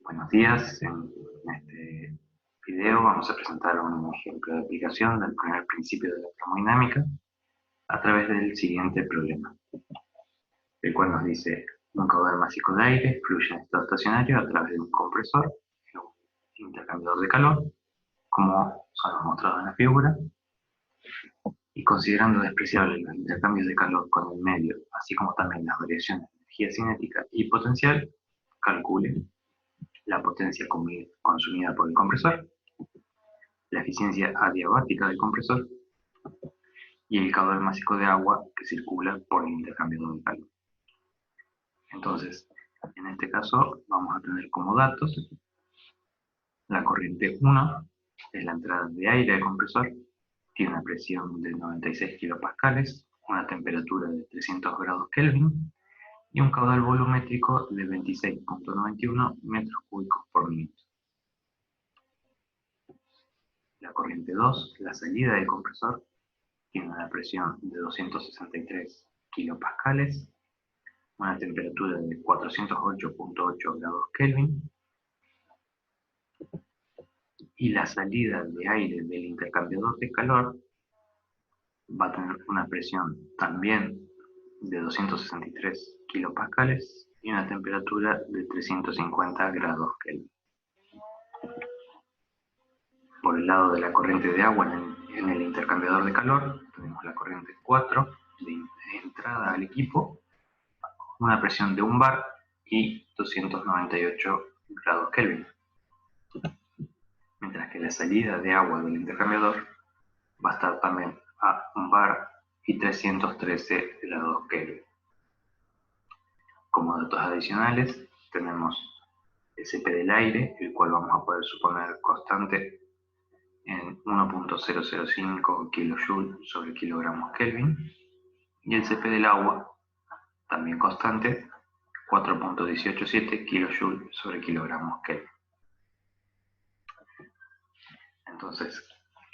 Buenos días, en este video vamos a presentar un ejemplo de aplicación del primer principio de la termodinámica a través del siguiente problema, el cual nos dice un caudal másico de aire fluye en estado estacionario a través de un compresor y un intercambiador de calor, como son mostrados en la figura, y considerando despreciables los intercambios de calor con el medio, así como también las variaciones de energía cinética y potencial, calcule la potencia consumida por el compresor, la eficiencia adiabática del compresor y el caudal másico de agua que circula por el intercambiador de calor. Entonces, en este caso vamos a tener como datos la corriente 1 es la entrada de aire al compresor, tiene una presión de 96 kilopascales, una temperatura de 300 grados Kelvin y un caudal volumétrico de 26.91 metros cúbicos por minuto. La corriente 2, la salida del compresor, tiene una presión de 263 kilopascales, una temperatura de 408.8 grados Kelvin y la salida de aire del intercambiador de calor va a tener una presión también de 263 kilopascales y una temperatura de 350 grados Kelvin. Por el lado de la corriente de agua en el intercambiador de calor, tenemos la corriente 4 de entrada al equipo, una presión de 1 bar y 298 grados Kelvin. Mientras que la salida de agua del intercambiador va a estar también a 1 bar y 313 grados Kelvin. Como datos adicionales tenemos el CP del aire, el cual vamos a poder suponer constante en 1.005 kJ sobre kilogramos Kelvin, y el CP del agua, también constante, 4.187 kJ sobre kilogramos Kelvin. Entonces,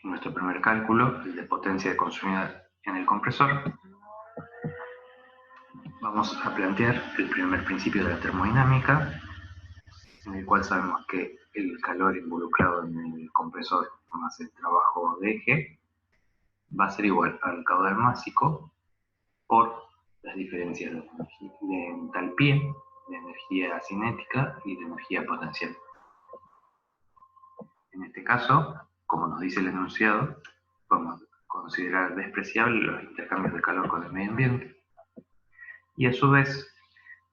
nuestro primer cálculo, el de potencia consumida en el compresor, vamos a plantear el primer principio de la termodinámica, en el cual sabemos que el calor involucrado en el compresor más el trabajo de eje va a ser igual al caudal másico por las diferencias de entalpía, de energía cinética y de energía potencial. En este caso, como nos dice el enunciado, vamos a considerar despreciables los intercambios de calor con el medio ambiente y a su vez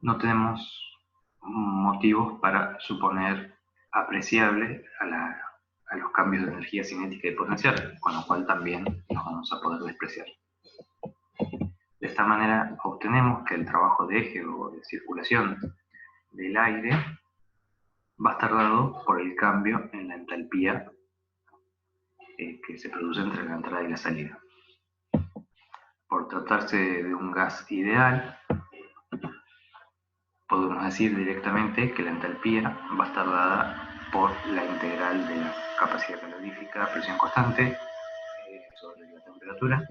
no tenemos motivos para suponer apreciable a los cambios de energía cinética y potencial, con lo cual también los vamos a poder despreciar. De esta manera obtenemos que el trabajo de eje o de circulación del aire va a estar dado por el cambio en la entalpía que se produce entre la entrada y la salida. Por tratarse de un gas ideal, podemos decir directamente que la entalpía va a estar dada por la integral de la capacidad calorífica a presión constante sobre la temperatura.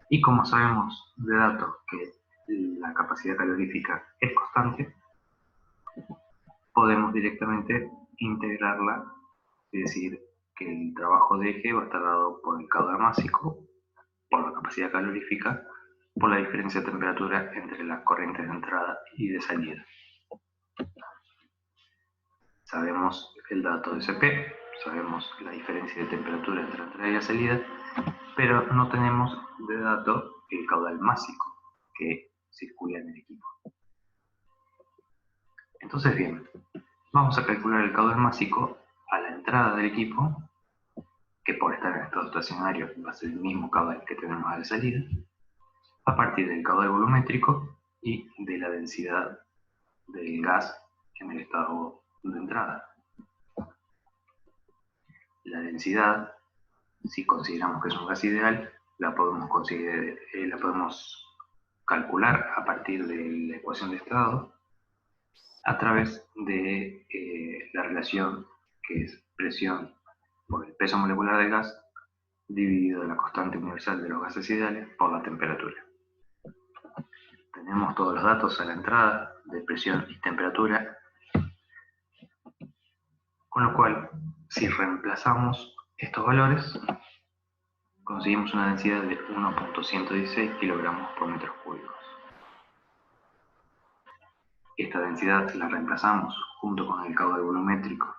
Y como sabemos de datos que la capacidad calorífica es constante, podemos directamente integrarla y decir que el trabajo de eje va a estar dado por el caudal másico, por la capacidad calorífica, por la diferencia de temperatura entre las corrientes de entrada y de salida. Sabemos el dato de CP, sabemos la diferencia de temperatura entre la entrada y la salida, pero no tenemos de dato el caudal másico que circula en el equipo. Entonces, bien, vamos a calcular el caudal másico a la entrada del equipo, que por estar en estado estacionario va a ser el mismo caudal que tenemos a la salida, a partir del caudal volumétrico y de la densidad del gas en el estado de entrada. La densidad, si consideramos que es un gas ideal, la podemos calcular a partir de la ecuación de estado a través de la relación que es presión por el peso molecular del gas dividido la constante universal de los gases ideales por la temperatura. Tenemos todos los datos a la entrada de presión y temperatura Con lo cual, si reemplazamos estos valores, conseguimos una densidad de 1.116 kilogramos por metros cúbicos. Esta densidad la reemplazamos junto con el caudal volumétrico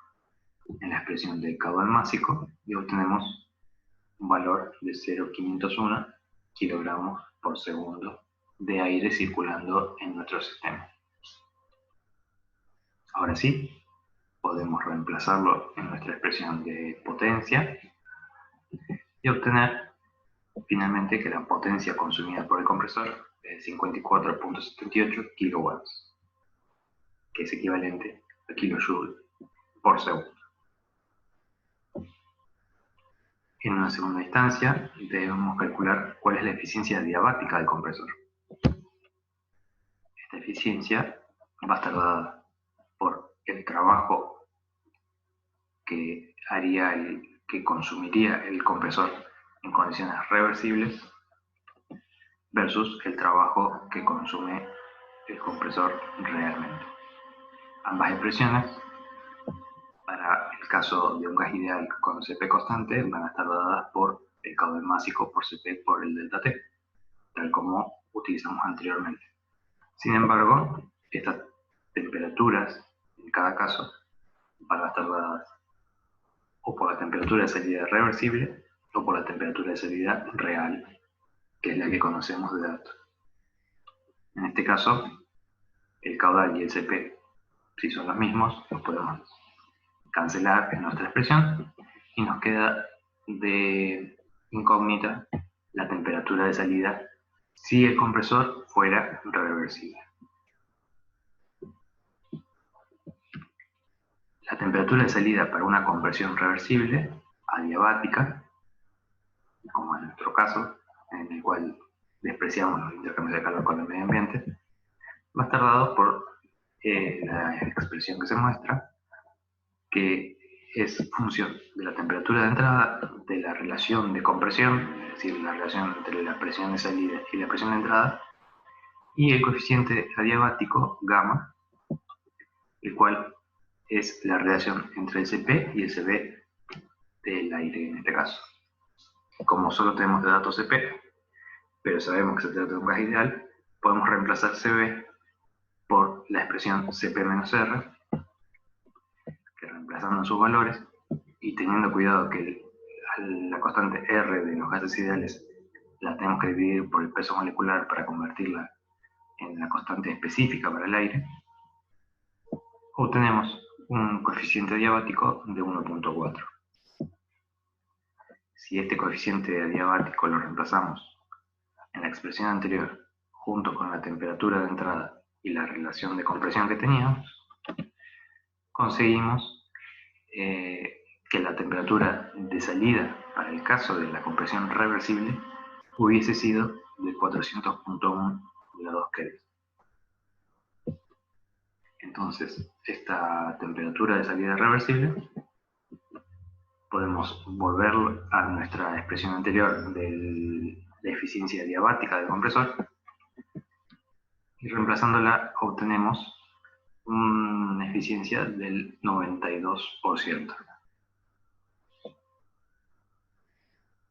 en la expresión del caudal másico y obtenemos un valor de 0,501 kilogramos por segundo de aire circulando en nuestro sistema. Ahora sí, podemos reemplazarlo en nuestra expresión de potencia y obtener finalmente que la potencia consumida por el compresor es 54.78 kilowatts, que es equivalente a kilojoule por segundo. En una segunda instancia, debemos calcular cuál es la eficiencia diabática del compresor. Esta eficiencia va a estar dada por el trabajo que consumiría el compresor en condiciones reversibles versus el trabajo que consume el compresor realmente. Ambas expresiones, para el caso de un gas ideal con Cp constante, van a estar dadas por el caudal másico por Cp por el delta T, tal como utilizamos anteriormente. Sin embargo, estas temperaturas, en cada caso, van a estar dadas o por la temperatura de salida reversible o por la temperatura de salida real, que es la que conocemos de datos. En este caso, el caudal y el Cp, si son los mismos, los podemos cancelar en nuestra expresión y nos queda de incógnita la temperatura de salida si el compresor fuera reversible. La temperatura de salida para una conversión reversible adiabática, como en nuestro caso, en el cual despreciamos los intercambios de calor con el medio ambiente, va a estar dado por la expresión que se muestra, que es función de la temperatura de entrada, de la relación de compresión, es decir, la relación entre la presión de salida y la presión de entrada, y el coeficiente adiabático, gamma, el cual es la relación entre el Cp y el Cv del aire en este caso. Como solo tenemos de datos Cp, pero sabemos que se trata de un gas ideal, podemos reemplazar Cv por la expresión Cp-R, que reemplazando sus valores y teniendo cuidado que la constante R de los gases ideales la tenemos que dividir por el peso molecular para convertirla en la constante específica para el aire, obtenemos un coeficiente adiabático de 1.4. Si este coeficiente adiabático lo reemplazamos en la expresión anterior junto con la temperatura de entrada y la relación de compresión que teníamos, conseguimos que la temperatura de salida para el caso de la compresión reversible hubiese sido de 400.1 grados Kelvin. Entonces, esta temperatura de salida reversible podemos volver a nuestra expresión anterior de la eficiencia diabática del compresor y reemplazándola obtenemos una eficiencia del 92%.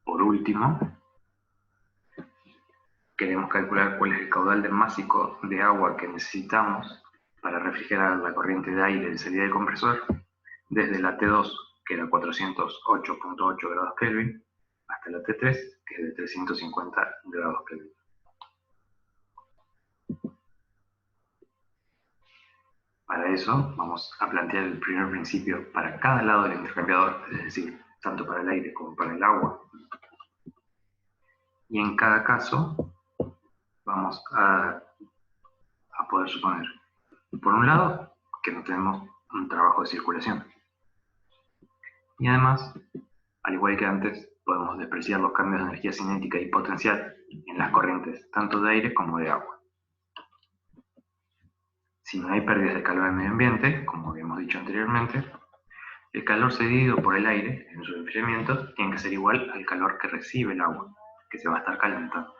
Por último, queremos calcular cuál es el caudal másico de agua que necesitamos para refrigerar la corriente de aire de salida del compresor desde la T2, que era 408.8 grados Kelvin, hasta la T3, que es de 350 grados Kelvin. Para eso vamos a plantear el primer principio para cada lado del intercambiador, es decir, tanto para el aire como para el agua. Y en cada caso vamos a poder suponer, por un lado, que no tenemos un trabajo de circulación. Y además, al igual que antes, podemos despreciar los cambios de energía cinética y potencial en las corrientes, tanto de aire como de agua. Si no hay pérdidas de calor en el medio ambiente, como habíamos dicho anteriormente, el calor cedido por el aire en su enfriamiento tiene que ser igual al calor que recibe el agua, que se va a estar calentando.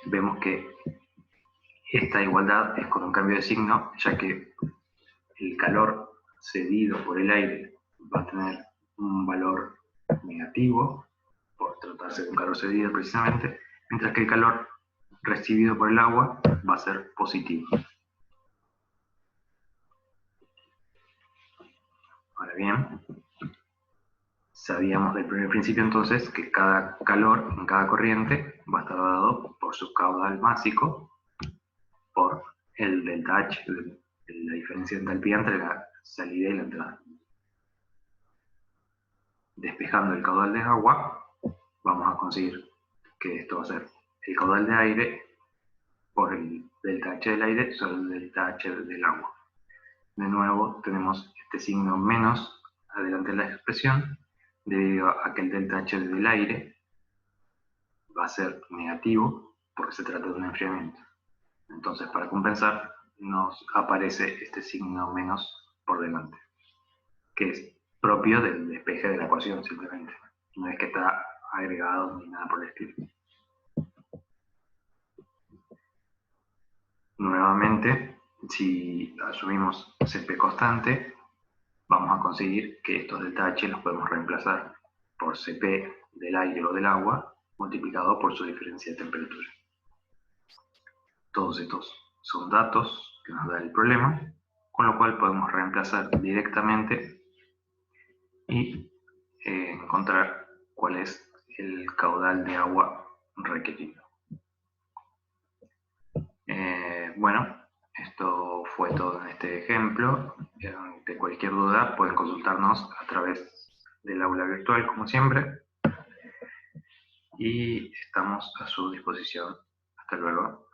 Vemos que esta igualdad es con un cambio de signo, ya que el calor cedido por el aire va a tener un valor negativo, por tratarse de un calor cedido precisamente, mientras que el calor recibido por el agua va a ser positivo. Ahora bien, sabíamos del primer principio entonces que cada calor en cada corriente va a estar dado por su caudal másico por el delta H, la diferencia de entalpía entre la salida y la entrada. Despejando el caudal de agua, vamos a conseguir que esto va a ser el caudal de aire por el delta H del aire sobre el delta H del agua. De nuevo tenemos este signo menos adelante de la expresión, debido a que el delta H del aire va a ser negativo porque se trata de un enfriamiento. Entonces, para compensar, nos aparece este signo menos por delante, que es propio del despeje de la ecuación simplemente. No es que está agregado ni nada por el estilo. Nuevamente, si asumimos Cp constante, vamos a conseguir que estos delta H los podemos reemplazar por Cp del aire o del agua multiplicado por su diferencia de temperatura. Todos estos son datos que nos da el problema, con lo cual podemos reemplazar directamente y encontrar cuál es el caudal de agua requerido. Bueno, esto fue todo en este ejemplo. De cualquier duda pueden consultarnos a través del aula virtual, como siempre, y estamos a su disposición. Hasta luego.